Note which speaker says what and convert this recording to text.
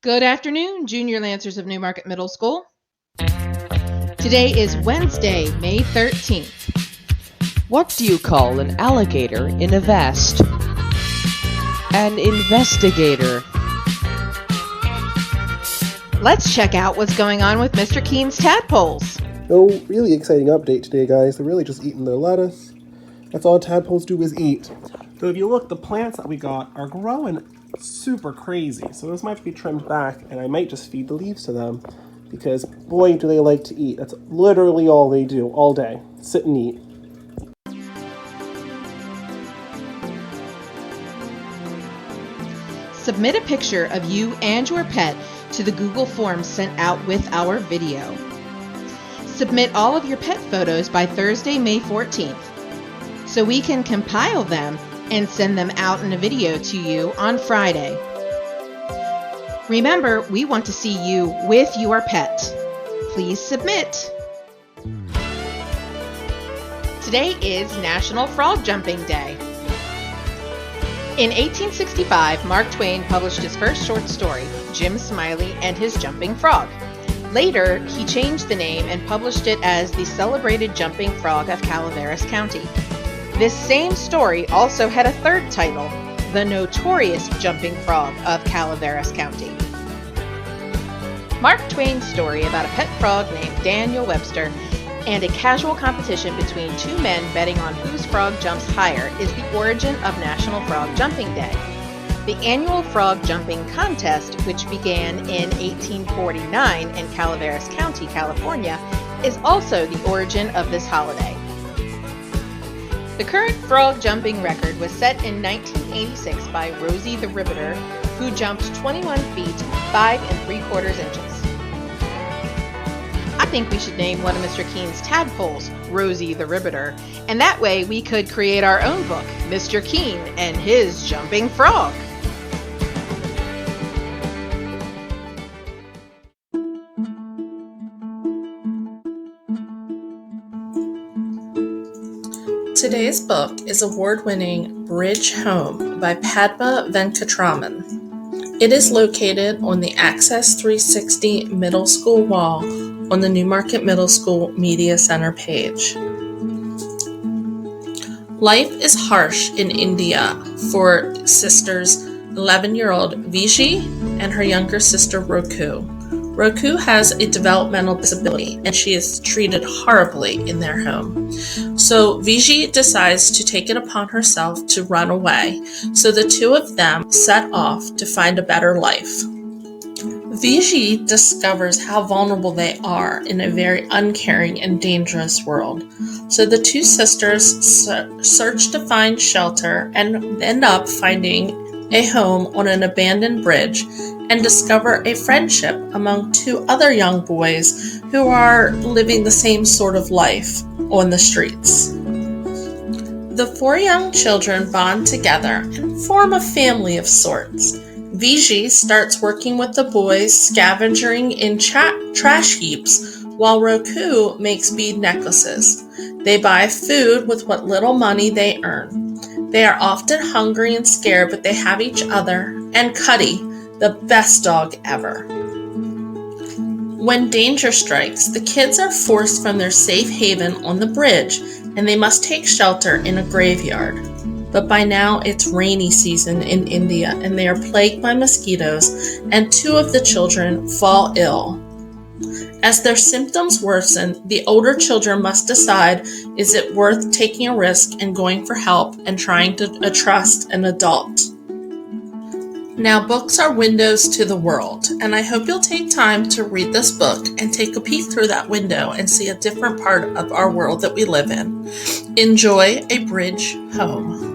Speaker 1: Good afternoon, Junior Lancers of Newmarket Middle School. Today is Wednesday, May 13th.
Speaker 2: What do you call an alligator in a vest? An investigator.
Speaker 1: Let's check out what's going on with Mr. Keen's tadpoles.
Speaker 3: No really exciting update today, guys. They're really just eating their lettuce. That's all tadpoles do is eat. So if you look, the plants that we got are growing super crazy. So those might have to be trimmed back, and I might just feed the leaves to them because boy, do they like to eat. That's literally all they do all day. Sit and eat.
Speaker 1: Submit a picture of you and your pet to the Google Forms sent out with our video. Submit all of your pet photos by Thursday, May 14th, so we can compile them and send them out in a video to you on Friday. Remember, we want to see you with your pet. Please submit. Today is National Frog Jumping Day. In 1865, Mark Twain published his first short story, Jim Smiley and His Jumping Frog. Later, he changed the name and published it as The Celebrated Jumping Frog of Calaveras County. This same story also had a third title, The Notorious Jumping Frog of Calaveras County. Mark Twain's story about a pet frog named Daniel Webster and a casual competition between two men betting on whose frog jumps higher is the origin of National Frog Jumping Day. The annual frog jumping contest, which began in 1849 in Calaveras County, California, is also the origin of this holiday. The current frog jumping record was set in 1986 by Rosie the Riveter, who jumped 21 feet 5 3/4 inches. I think we should name one of Mr. Keen's tadpoles Rosie the Riveter, and that way we could create our own book, Mr. Keen and His Jumping Frog.
Speaker 4: Today's book is award-winning Bridge Home by Padma Venkatraman. It is located on the Access 360 Middle School wall on the Newmarket Middle School Media Center page. Life is harsh in India for sisters 11-year-old Viji and her younger sister Roku. Roku has a developmental disability and she is treated horribly in their home. So Viji decides to take it upon herself to run away. So the two of them set off to find a better life. Viji discovers how vulnerable they are in a very uncaring and dangerous world. So the two sisters search to find shelter and end up finding a home on an abandoned bridge and discover a friendship among two other young boys who are living the same sort of life on the streets. The four young children bond together and form a family of sorts. Viji starts working with the boys, scavenging in trash heaps, while Roku makes bead necklaces. They buy food with what little money they earn. They are often hungry and scared, but they have each other and Cuddy, the best dog ever. When danger strikes, the kids are forced from their safe haven on the bridge, and they must take shelter in a graveyard. But by now it's rainy season in India, and they are plagued by mosquitoes, and two of the children fall ill. As their symptoms worsen, the older children must decide, is it worth taking a risk and going for help and trying to trust an adult? Now, books are windows to the world, and I hope you'll take time to read this book and take a peek through that window and see a different part of our world that we live in. Enjoy A Bridge Home.